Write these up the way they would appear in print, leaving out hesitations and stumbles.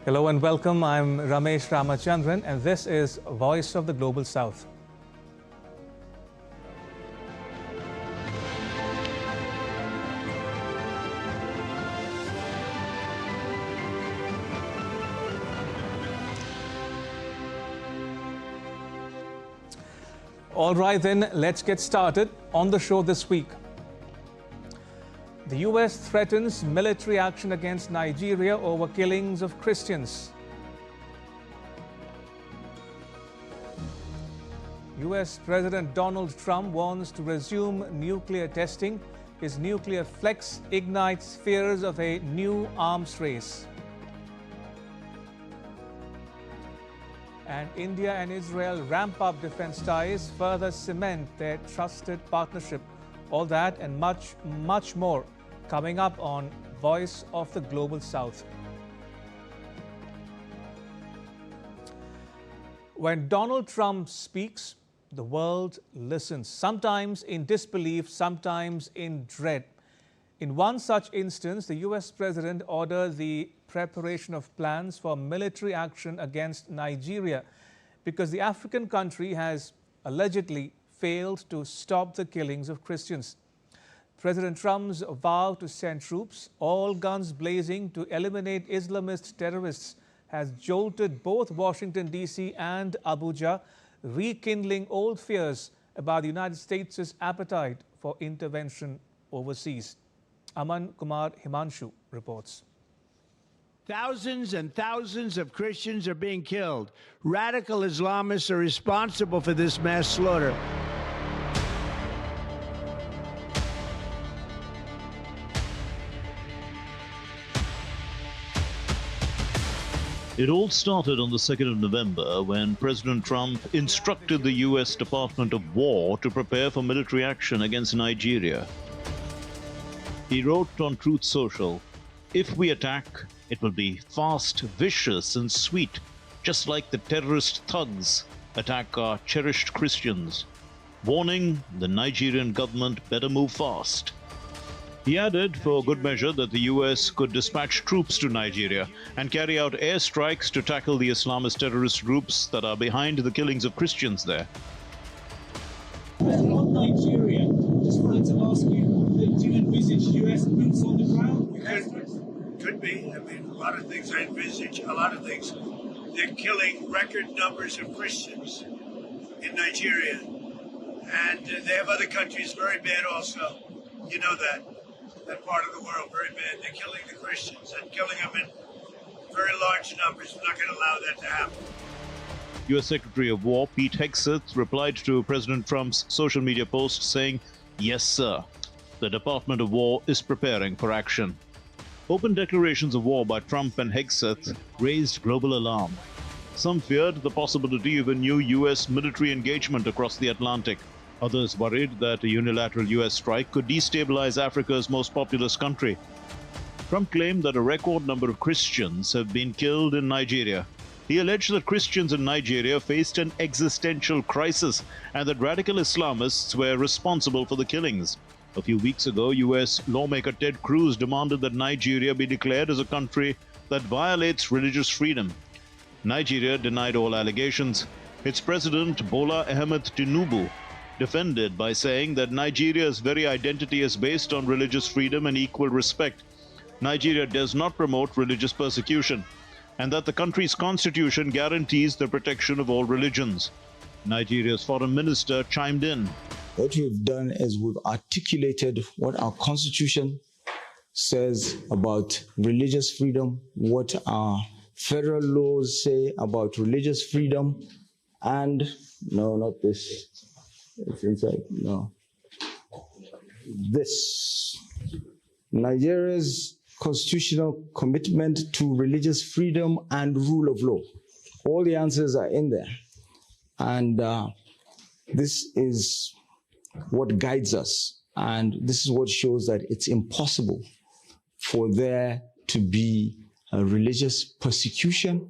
Hello and welcome. I'm Ramesh Ramachandran and this is Voice of the Global South. All right then, let's get started on the show this week. The US threatens military action against Nigeria over killings of Christians. US President Donald Trump warns to resume nuclear testing. His nuclear flex ignites fears of a new arms race. And India and Israel ramp up defense ties, further cement their trusted partnership. All that and much, much more coming up on Voice of the Global South. When Donald Trump speaks, the world listens, sometimes in disbelief, sometimes in dread. In one such instance, the US president ordered the preparation of plans for military action against Nigeria because the African country has allegedly failed to stop the killings of Christians. President Trump's vow to send troops, all guns blazing, to eliminate Islamist terrorists has jolted both Washington, D.C. and Abuja, rekindling old fears about the United States' appetite for intervention overseas. Aman Kumar Himanshu reports. Thousands and thousands of Christians are being killed. Radical Islamists are responsible for this mass slaughter. It all started on the 2nd of November when President Trump instructed the U.S. Department of War to prepare for military action against Nigeria. He wrote on Truth Social, "If we attack, it will be fast, vicious, and sweet, just like the terrorist thugs attack our cherished Christians. Warning, the Nigerian government better move fast." He added, for good measure, that the U.S. could dispatch troops to Nigeria and carry out airstrikes to tackle the Islamist terrorist groups that are behind the killings of Christians there. On Nigeria, just wanted to ask you, do you envisage U.S. boots on the ground? Could be. I mean, a lot of things I envisage, a lot of things. They're killing record numbers of Christians in Nigeria. And they have other countries very bad also. You know that part of the world, very bad. They're killing the Christians and killing them in very large numbers. We're not going to allow that to happen. U.S. Secretary of War Pete Hegseth replied to President Trump's social media post saying, "Yes, sir. The Department of War is preparing for action." Open declarations of war by Trump and Hegseth raised global alarm. Some feared the possibility of a new U.S. military engagement across the Atlantic. Others worried that a unilateral U.S. strike could destabilize Africa's most populous country. Trump claimed that a record number of Christians have been killed in Nigeria. He alleged that Christians in Nigeria faced an existential crisis and that radical Islamists were responsible for the killings. A few weeks ago, U.S. lawmaker Ted Cruz demanded that Nigeria be declared as a country that violates religious freedom. Nigeria denied all allegations. Its president, Bola Ahmed Tinubu, defended by saying that Nigeria's very identity is based on religious freedom and equal respect. Nigeria does not promote religious persecution, and that the country's constitution guarantees the protection of all religions. Nigeria's foreign minister chimed in. What we've done is we've articulated what our constitution says about religious freedom, what our federal laws say about religious freedom, and no, not this. It's inside. No. This. Nigeria's constitutional commitment to religious freedom and rule of law. All the answers are in there. And this is what guides us. And this is what shows that it's impossible for there to be a religious persecution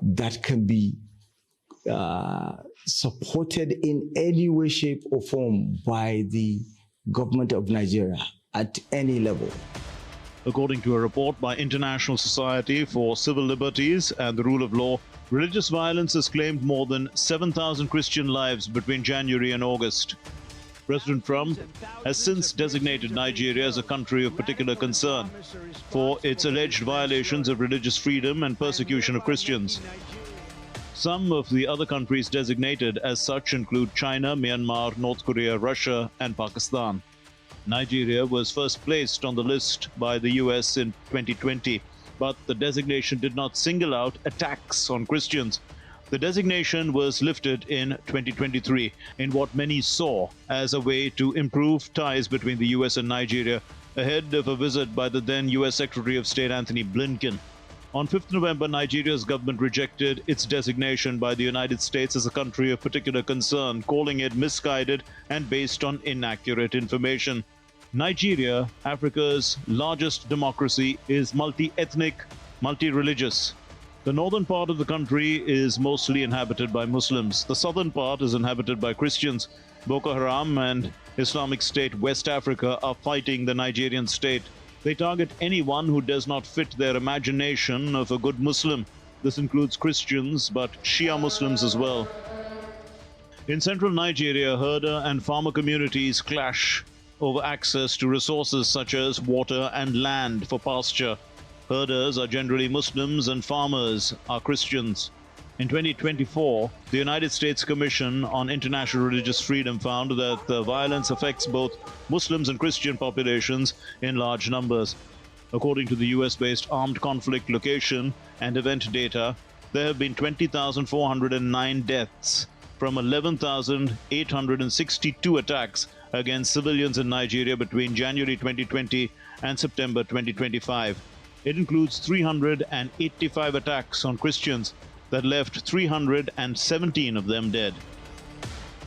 that can be supported in any way, shape, or form by the government of Nigeria at any level. According to a report by International Society for Civil Liberties and the Rule of Law, religious violence has claimed more than 7,000 Christian lives between January and August. President Trump has since designated Nigeria as a country of particular concern for its alleged violations of religious freedom and persecution of Christians. Some of the other countries designated as such include China, Myanmar, North Korea, Russia, and Pakistan. Nigeria was first placed on the list by the US in 2020, but the designation did not single out attacks on Christians. The designation was lifted in 2023 in what many saw as a way to improve ties between the US and Nigeria ahead of a visit by the then US Secretary of State Anthony Blinken. On 5th November, Nigeria's government rejected its designation by the United States as a country of particular concern, calling it misguided and based on inaccurate information. Nigeria, Africa's largest democracy, is multi-ethnic, multi-religious. The northern part of the country is mostly inhabited by Muslims. The southern part is inhabited by Christians. Boko Haram and Islamic State West Africa are fighting the Nigerian state. They target anyone who does not fit their imagination of a good Muslim. This includes Christians, but Shia Muslims as well. In central Nigeria, herder and farmer communities clash over access to resources such as water and land for pasture. Herders are generally Muslims and farmers are Christians. In 2024, the United States Commission on International Religious Freedom found that the violence affects both Muslims and Christian populations in large numbers. According to the US-based Armed Conflict Location and Event data, there have been 20,409 deaths from 11,862 attacks against civilians in Nigeria between January 2020 and September 2025. It includes 385 attacks on Christians that left 317 of them dead.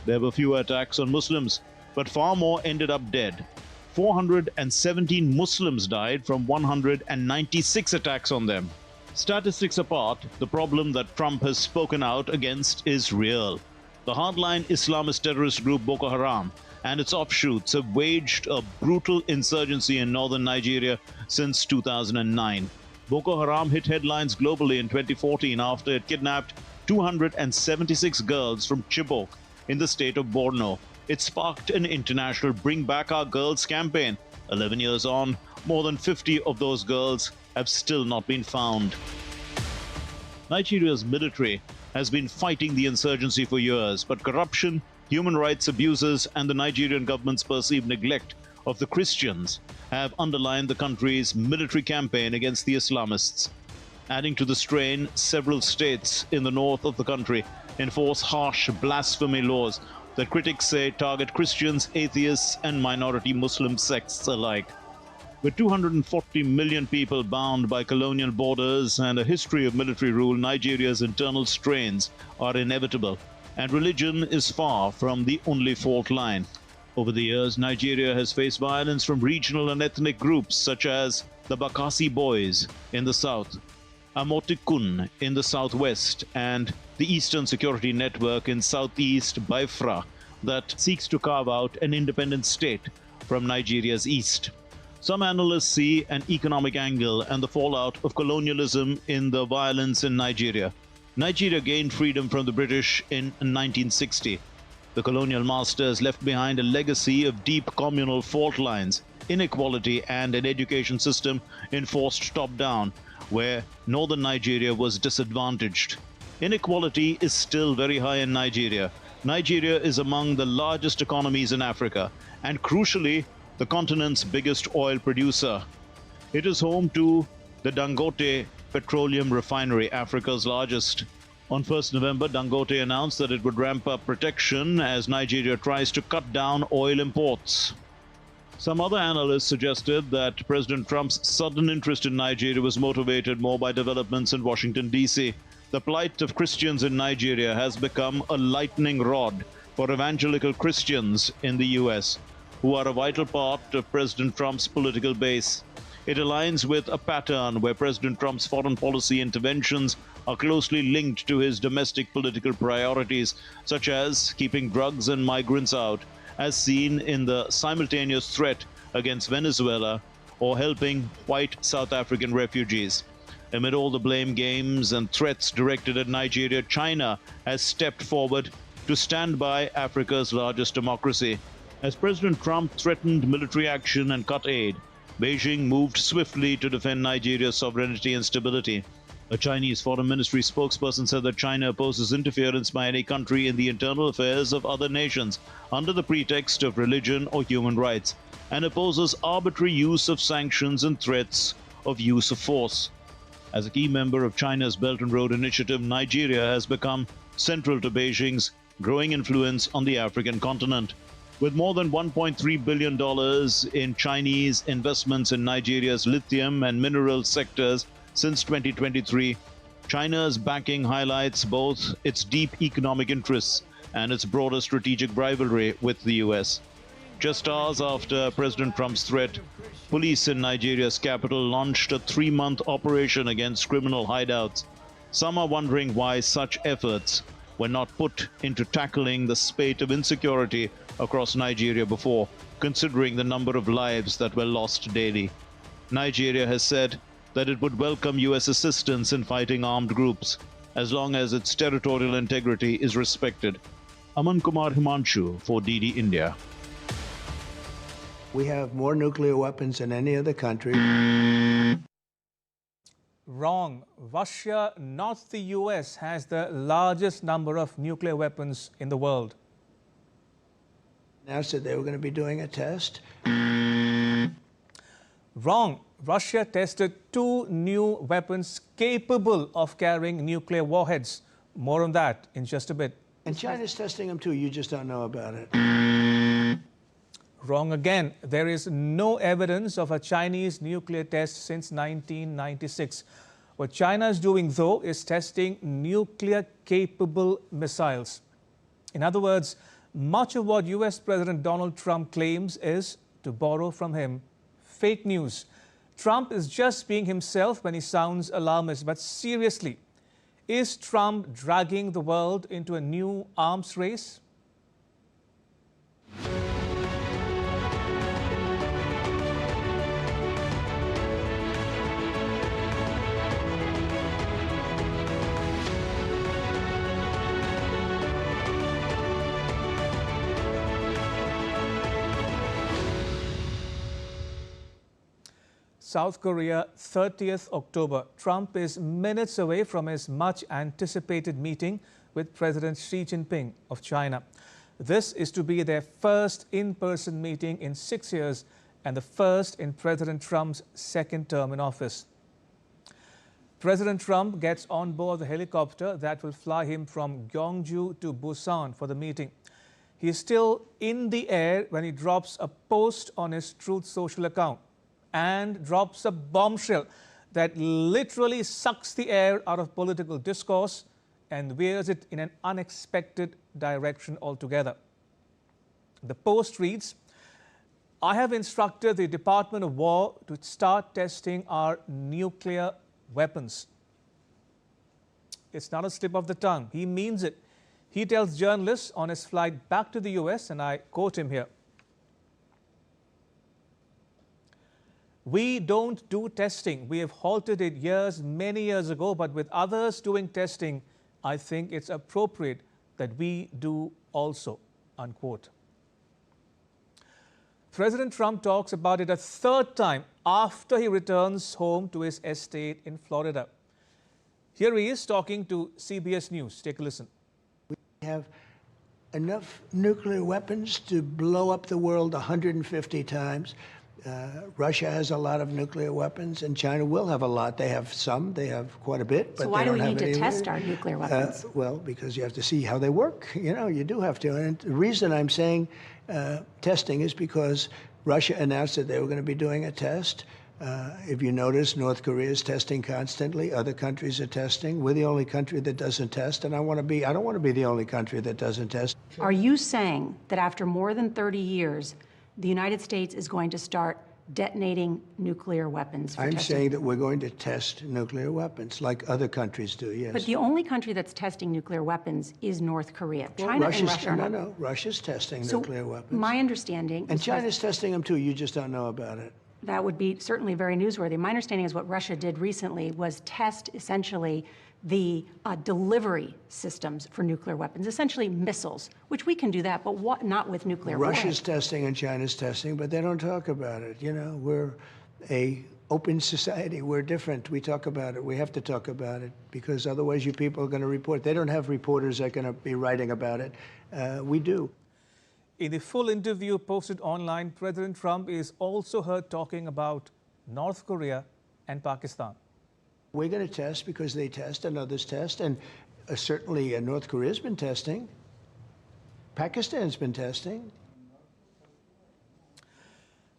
There were fewer attacks on Muslims, but far more ended up dead. 417 Muslims died from 196 attacks on them. Statistics apart, the problem that Trump has spoken out against is real. The hardline Islamist terrorist group Boko Haram and its offshoots have waged a brutal insurgency in northern Nigeria since 2009. Boko Haram hit headlines globally in 2014 after it kidnapped 276 girls from Chibok in the state of Borno. It sparked an international Bring Back Our Girls campaign. 11 years on, more than 50 of those girls have still not been found. Nigeria's military has been fighting the insurgency for years, but corruption, human rights abuses, and the Nigerian government's perceived neglect of the Christians have underlined the country's military campaign against the Islamists. Adding to the strain, several states in the north of the country enforce harsh blasphemy laws that critics say target Christians, atheists, and minority Muslim sects alike. With 240 million people bound by colonial borders and a history of military rule, Nigeria's internal strains are inevitable, and religion is far from the only fault line. Over the years, Nigeria has faced violence from regional and ethnic groups such as the Bakassi Boys in the south, Amotikun in the southwest, and the Eastern Security Network in southeast Biafra that seeks to carve out an independent state from Nigeria's east. Some analysts see an economic angle and the fallout of colonialism in the violence in Nigeria. Nigeria gained freedom from the British in 1960. The colonial masters left behind a legacy of deep communal fault lines, inequality, and an education system enforced top-down, where northern Nigeria was disadvantaged. Inequality is still very high in Nigeria. Nigeria is among the largest economies in Africa, and crucially, the continent's biggest oil producer. It is home to the Dangote Petroleum Refinery, Africa's largest. On 1st November, Dangote announced that it would ramp up protection as Nigeria tries to cut down oil imports. Some other analysts suggested that President Trump's sudden interest in Nigeria was motivated more by developments in Washington, D.C. The plight of Christians in Nigeria has become a lightning rod for evangelical Christians in the U.S., who are a vital part of President Trump's political base. It aligns with a pattern where President Trump's foreign policy interventions are closely linked to his domestic political priorities, such as keeping drugs and migrants out, as seen in the simultaneous threat against Venezuela or helping white South African refugees. Amid all the blame games and threats directed at Nigeria, China has stepped forward to stand by Africa's largest democracy. As President Trump threatened military action and cut aid, Beijing moved swiftly to defend Nigeria's sovereignty and stability. A Chinese Foreign Ministry spokesperson said that China opposes interference by any country in the internal affairs of other nations under the pretext of religion or human rights, and opposes arbitrary use of sanctions and threats of use of force. As a key member of China's Belt and Road Initiative, Nigeria has become central to Beijing's growing influence on the African continent. With more than $1.3 billion in Chinese investments in Nigeria's lithium and mineral sectors since 2023, China's backing highlights both its deep economic interests and its broader strategic rivalry with the US. Just hours after President Trump's threat, police in Nigeria's capital launched a 3-month operation against criminal hideouts. Some are wondering why such efforts were not put into tackling the spate of insecurity across Nigeria before, considering the number of lives that were lost daily. Nigeria has said that it would welcome US assistance in fighting armed groups, as long as its territorial integrity is respected. Aman Kumar Himanshu for DD India. We have more nuclear weapons than any other country. Wrong. Russia, not the US, has the largest number of nuclear weapons in the world. Announced that they were going to be doing a test. Wrong. Russia tested 2 new weapons capable of carrying nuclear warheads. More on that in just a bit. And China's testing them too. You just don't know about it. Wrong again. There is no evidence of a Chinese nuclear test since 1996. What China is doing, though, is testing nuclear-capable missiles. In other words, much of what US President Donald Trump claims is, to borrow from him, fake news. Trump is just being himself when he sounds alarmist. But seriously, is Trump dragging the world into a new arms race? South Korea, 30th October. Trump is minutes away from his much-anticipated meeting with President Xi Jinping of China. This is to be their first in-person meeting in 6 years and the first in President Trump's second term in office. President Trump gets on board the helicopter that will fly him from Gyeongju to Busan for the meeting. He is still in the air when he drops a post on his Truth Social account and drops a bombshell that literally sucks the air out of political discourse and veers it in an unexpected direction altogether. The post reads, "I have instructed the Department of War to start testing our nuclear weapons." It's not a slip of the tongue. He means it. He tells journalists on his flight back to the US, and I quote him here, "We don't do testing. We have halted it many years ago, but with others doing testing, I think it's appropriate that we do also," unquote. President Trump talks about it a third time after he returns home to his estate in Florida. Here he is talking to CBS News. Take a listen. We have enough nuclear weapons to blow up the world 150 times. Russia has a lot of nuclear weapons, and China will have a lot. They have some. They have quite a bit. But so why do we need to test our nuclear weapons? Well, because you have to see how they work. You know, you do have to. And the reason I'm saying testing is because Russia announced that they were going to be doing a test. If you notice, North Korea is testing constantly. Other countries are testing. We're the only country that doesn't test, and I don't want to be the only country that doesn't test. Are you saying that after more than 30 years, the United States is going to start detonating nuclear weapons for I'm testing? saying that we're going to test nuclear weapons like other countries do, yes. But the only country that's testing nuclear weapons is North Korea. Well, China and Russia are not. Russia's testing So nuclear weapons. my understanding And is China's testing them too, you just don't know about it. that would be certainly very newsworthy. My understanding is what Russia did recently was test essentially the delivery systems for nuclear weapons, essentially missiles, which we can do that, but not with nuclear Russia's warheads. testing and China's testing, but they don't talk about it. You know, we're a open society. We're different. We talk about it. We have to talk about it because otherwise you people are going to report. They don't have reporters that are going to be writing about it. We do. In the full interview posted online, President Trump is also heard talking about North Korea and Pakistan. We're going to test because they test and others test, and certainly North Korea's been testing. Pakistan's been testing.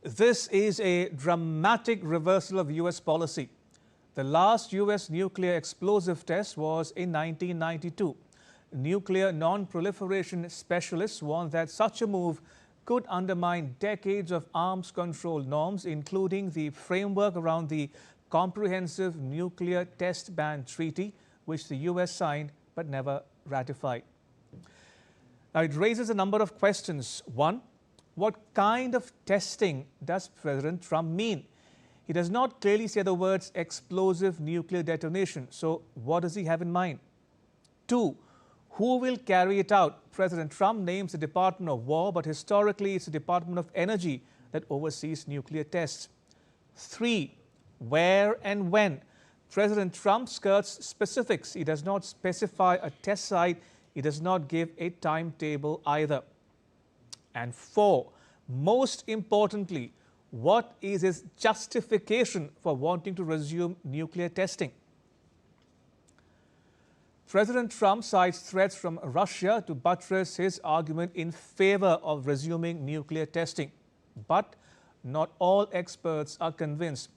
This is a dramatic reversal of U.S. policy. The last U.S. nuclear explosive test was in 1992. Nuclear non-proliferation specialists warned that such a move could undermine decades of arms control norms, including the framework around the Comprehensive Nuclear Test Ban Treaty, which the U.S. signed but never ratified. Now, it raises a number of questions. One, what kind of testing does President Trump mean? He does not clearly say the words explosive nuclear detonation. So what does he have in mind? Two, who will carry it out? President Trump names the Department of War, but historically it's the Department of Energy that oversees nuclear tests. Three, where and when? President Trump skirts specifics. He does not specify a test site. He does not give a timetable either. And four, most importantly, what is his justification for wanting to resume nuclear testing? President Trump cites threats from Russia to buttress his argument in favor of resuming nuclear testing. But not all experts are convinced.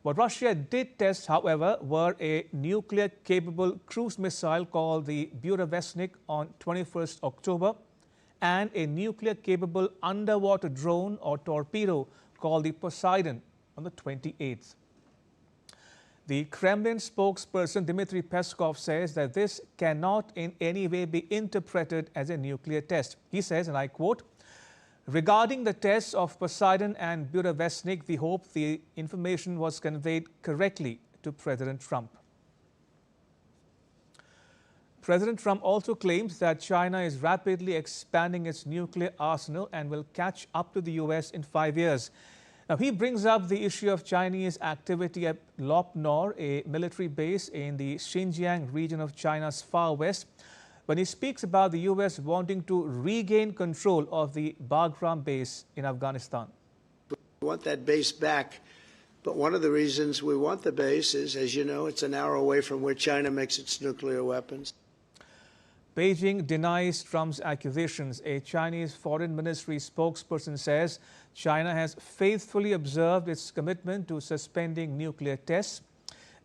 What Russia did test, however, were a nuclear-capable cruise missile called the Burevestnik on 21st October and a nuclear-capable underwater drone or torpedo called the Poseidon on the 28th. The Kremlin spokesperson Dmitry Peskov says that this cannot in any way be interpreted as a nuclear test. He says, and I quote, "Regarding the tests of Poseidon and Burevestnik, we hope the information was conveyed correctly to President Trump." President Trump also claims that China is rapidly expanding its nuclear arsenal and will catch up to the U.S. in 5 years. Now, he brings up the issue of Chinese activity at Lop Nor, a military base in the Xinjiang region of China's far west, when he speaks about the U.S. wanting to regain control of the Bagram base in Afghanistan. We want that base back, but one of the reasons we want the base is, as you know, it's an hour away from where China makes its nuclear weapons. Beijing denies Trump's accusations. A Chinese Foreign Ministry spokesperson says China has faithfully observed its commitment to suspending nuclear tests.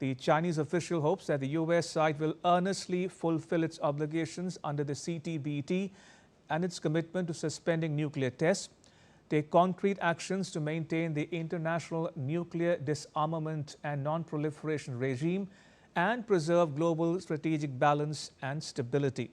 The Chinese official hopes that the U.S. side will earnestly fulfill its obligations under the CTBT and its commitment to suspending nuclear tests, take concrete actions to maintain the international nuclear disarmament and non-proliferation regime, and preserve global strategic balance and stability.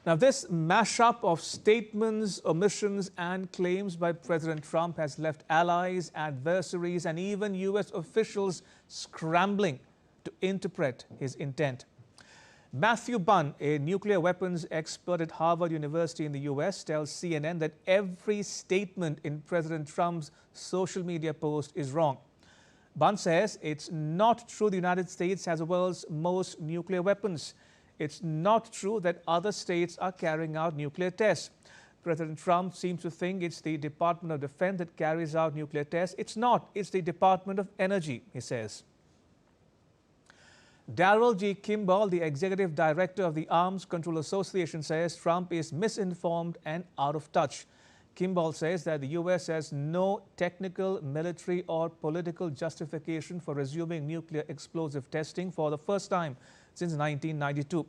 Now, this mashup of statements, omissions, and claims by President Trump has left allies, adversaries, and even U.S. officials scrambling to interpret his intent. Matthew Bunn, a nuclear weapons expert at Harvard University in the U.S., tells CNN that every statement in President Trump's social media post is wrong. Bunn says it's not true the United States has the world's most nuclear weapons. It's not true that other states are carrying out nuclear tests. President Trump seems to think it's the Department of Defense that carries out nuclear tests. It's not. It's the Department of Energy, he says. Darrell G. Kimball, the executive director of the Arms Control Association, says Trump is misinformed and out of touch. Kimball says that the U.S. has no technical, military, or political justification for resuming nuclear explosive testing for the first time since 1992.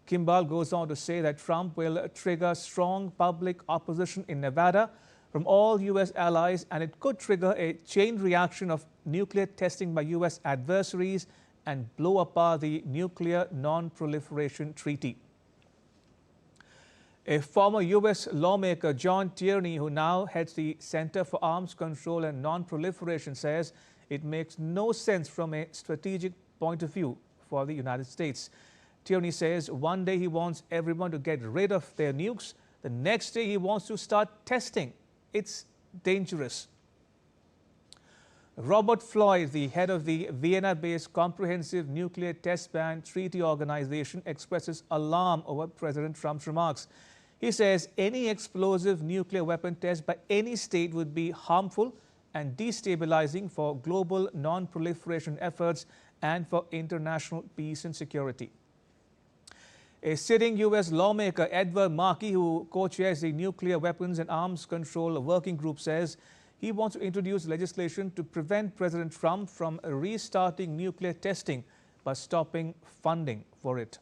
Kimball goes on to say that Trump will trigger strong public opposition in Nevada from all U.S. allies, and it could trigger a chain reaction of nuclear testing by U.S. adversaries and blow apart the Nuclear Non-Proliferation Treaty. A former U.S. lawmaker, John Tierney, who now heads the Center for Arms Control and Non-Proliferation, says it makes no sense from a strategic point of view for the United States. Tierney says one day he wants everyone to get rid of their nukes. The next day he wants to start testing. It's dangerous. Robert Floyd, the head of the Vienna-based Comprehensive Nuclear Test Ban Treaty Organization, expresses alarm over President Trump's remarks. He says any explosive nuclear weapon test by any state would be harmful and destabilizing for global non-proliferation efforts and for international peace and security. A sitting U.S. lawmaker, Edward Markey, who co-chairs the Nuclear Weapons and Arms Control Working Group, says he wants to introduce legislation to prevent President Trump from restarting nuclear testing by stopping funding for it.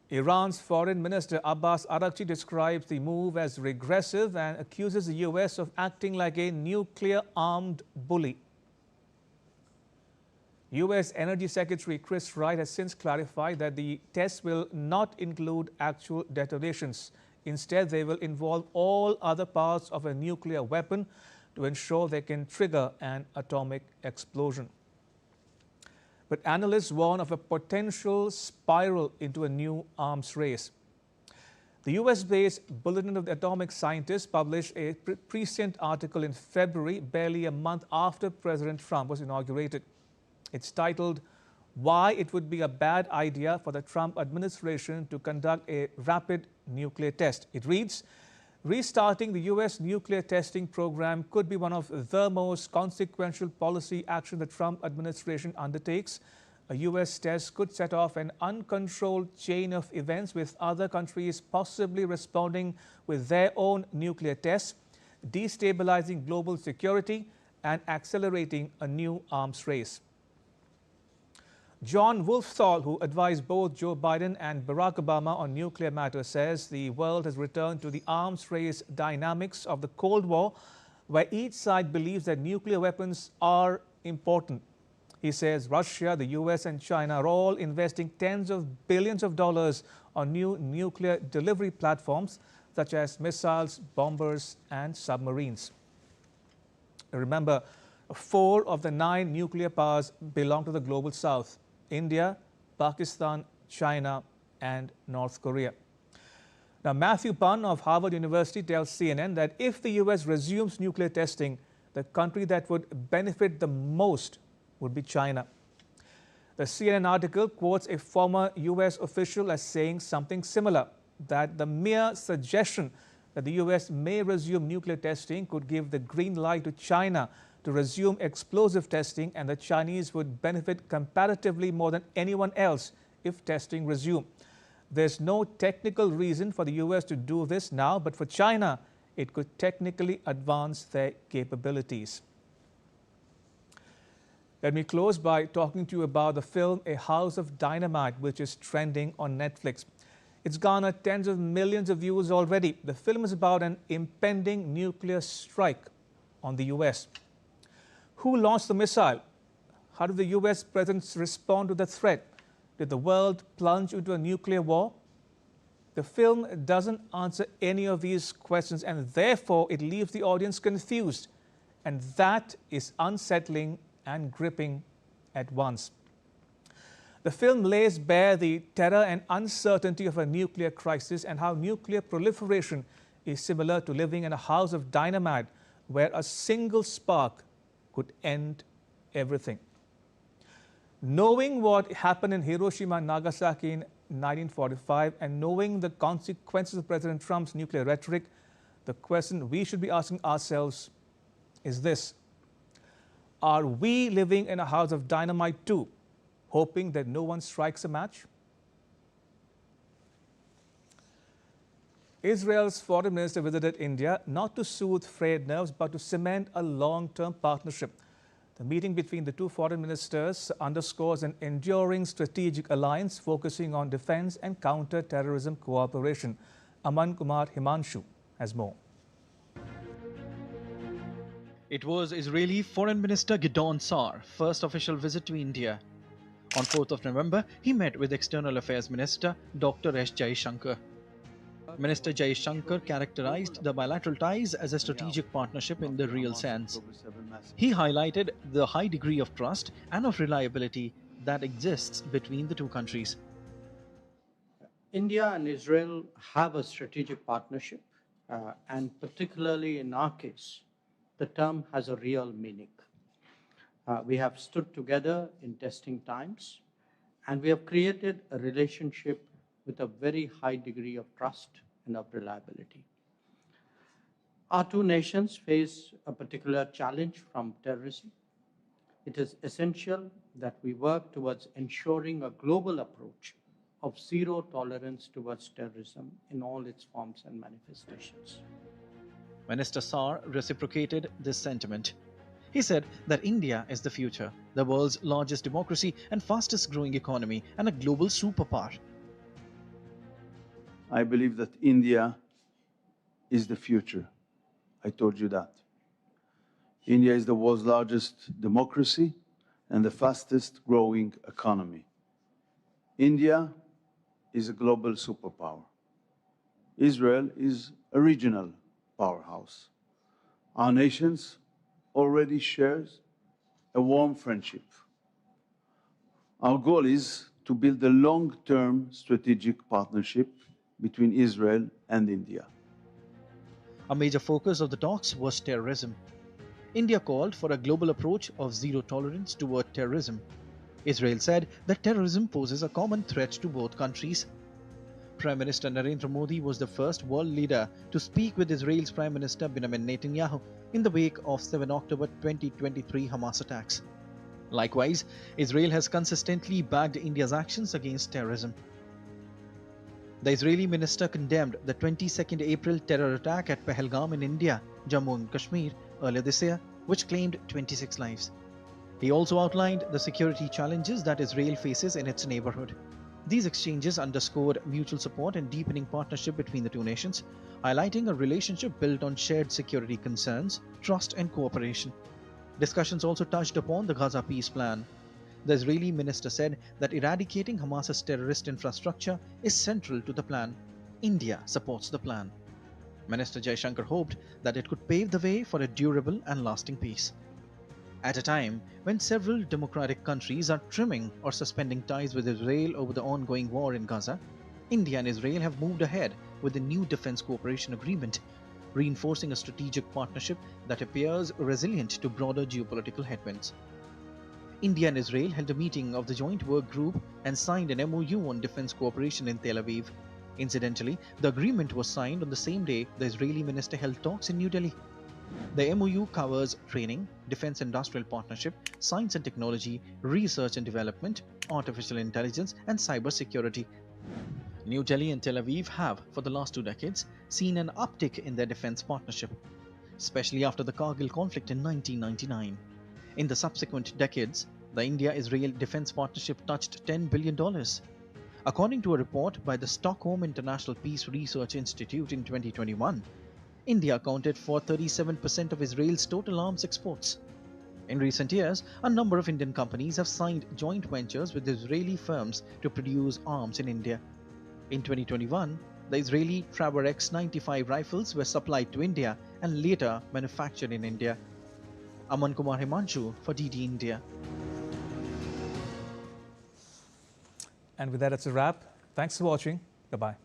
Iran's Foreign Minister Abbas Araghchi describes the move as regressive and accuses the U.S. of acting like a nuclear-armed bully. U.S. Energy Secretary Chris Wright has since clarified that the tests will not include actual detonations. Instead, they will involve all other parts of a nuclear weapon to ensure they can trigger an atomic explosion. But analysts warn of a potential spiral into a new arms race. The US-based Bulletin of the Atomic Scientists published a prescient article in February, barely a month after President Trump was inaugurated. It's titled, "Why It Would Be a Bad Idea for the Trump Administration to Conduct a Rapid Nuclear Test." It reads, "Restarting the U.S. nuclear testing program could be one of the most consequential policy action the Trump administration undertakes. A U.S. test could set off an uncontrolled chain of events with other countries possibly responding with their own nuclear tests, destabilizing global security and accelerating a new arms race." John Wolfthal, who advised both Joe Biden and Barack Obama on nuclear matters, says the world has returned to the arms race dynamics of the Cold War, where each side believes that nuclear weapons are important. He says Russia, the US and China are all investing tens of billions of dollars on new nuclear delivery platforms such as missiles, bombers and submarines. Remember, 4 of the 9 nuclear powers belong to the global south: India, Pakistan, China and North Korea. Now, Matthew Bunn of Harvard University tells CNN that if the US resumes nuclear testing, the country that would benefit the most would be China. The CNN article quotes a former US official as saying something similar, that the mere suggestion that the US may resume nuclear testing could give the green light to China to resume explosive testing, and the Chinese would benefit comparatively more than anyone else if testing resumed. There's no technical reason for the US to do this now, but for China, it could technically advance their capabilities. Let me close by talking to you about the film A House of Dynamite, which is trending on Netflix. It's garnered tens of millions of views already. The film is about an impending nuclear strike on the US. Who launched the missile? How did the US president respond to the threat? Did the world plunge into a nuclear war? The film doesn't answer any of these questions, and therefore it leaves the audience confused. And that is unsettling and gripping at once. The film lays bare the terror and uncertainty of a nuclear crisis and how nuclear proliferation is similar to living in a house of dynamite where a single spark could end everything. Knowing what happened in Hiroshima and Nagasaki in 1945 and knowing the consequences of President Trump's nuclear rhetoric, the question we should be asking ourselves is this: are we living in a house of dynamite too, hoping that no one strikes a match? Israel's foreign minister visited India not to soothe frayed nerves but to cement a long-term partnership. The meeting between the two foreign ministers underscores an enduring strategic alliance focusing on defense and counter-terrorism cooperation. Aman Kumar Himanshu has more. It was Israeli Foreign Minister Gideon Sa'ar's first official visit to India. On 4th of November, he met with External Affairs Minister Dr. S. Jaishankar. Minister Jai Shankar characterized the bilateral ties as a strategic partnership in the real sense. He highlighted the high degree of trust and of reliability that exists between the two countries. India and Israel have a strategic partnership, and particularly in our case, the term has a real meaning. We have stood together in testing times, and we have created a relationship with a very high degree of trust and of reliability. Our two nations face a particular challenge from terrorism. It is essential that we work towards ensuring a global approach of zero tolerance towards terrorism in all its forms and manifestations. Minister Sar reciprocated this sentiment. He said that India is the future, the world's largest democracy and fastest growing economy, and a global superpower. I believe that India is the future. I told you that. India is the world's largest democracy and the fastest growing economy. India is a global superpower. Israel is a regional powerhouse. Our nations already shares a warm friendship. Our goal is to build a long-term strategic partnership between Israel and India. A major focus of the talks was terrorism. India called for a global approach of zero tolerance toward terrorism. Israel said that terrorism poses a common threat to both countries. Prime Minister Narendra Modi was the first world leader to speak with Israel's Prime Minister Benjamin Netanyahu in the wake of 7 October 2023 Hamas attacks. Likewise, Israel has consistently backed India's actions against terrorism. The Israeli minister condemned the 22nd April terror attack at Pahalgam in India, Jammu and Kashmir, earlier this year, which claimed 26 lives. He also outlined the security challenges that Israel faces in its neighborhood. These exchanges underscored mutual support and deepening partnership between the two nations, highlighting a relationship built on shared security concerns, trust and cooperation. Discussions also touched upon the Gaza peace plan. The Israeli minister said that eradicating Hamas's terrorist infrastructure is central to the plan. India supports the plan. Minister Jai Shankar hoped that it could pave the way for a durable and lasting peace. At a time when several democratic countries are trimming or suspending ties with Israel over the ongoing war in Gaza, India and Israel have moved ahead with a new defense cooperation agreement, reinforcing a strategic partnership that appears resilient to broader geopolitical headwinds. India and Israel held a meeting of the Joint Work Group and signed an MOU on defense cooperation in Tel Aviv. Incidentally, the agreement was signed on the same day the Israeli minister held talks in New Delhi. The MOU covers training, defense industrial partnership, science and technology, research and development, artificial intelligence, and cyber security. New Delhi and Tel Aviv have, for the last 2 decades, seen an uptick in their defense partnership, especially after the Kargil conflict in 1999. In the subsequent decades, the India-Israel defense partnership touched $10 billion. According to a report by the Stockholm International Peace Research Institute in 2021, India accounted for 37% of Israel's total arms exports. In recent years, a number of Indian companies have signed joint ventures with Israeli firms to produce arms in India. In 2021, the Israeli Traber X-95 rifles were supplied to India and later manufactured in India. Aman Kumar Himanshu for DD India. And with that, it's a wrap. Thanks for watching. Bye-bye.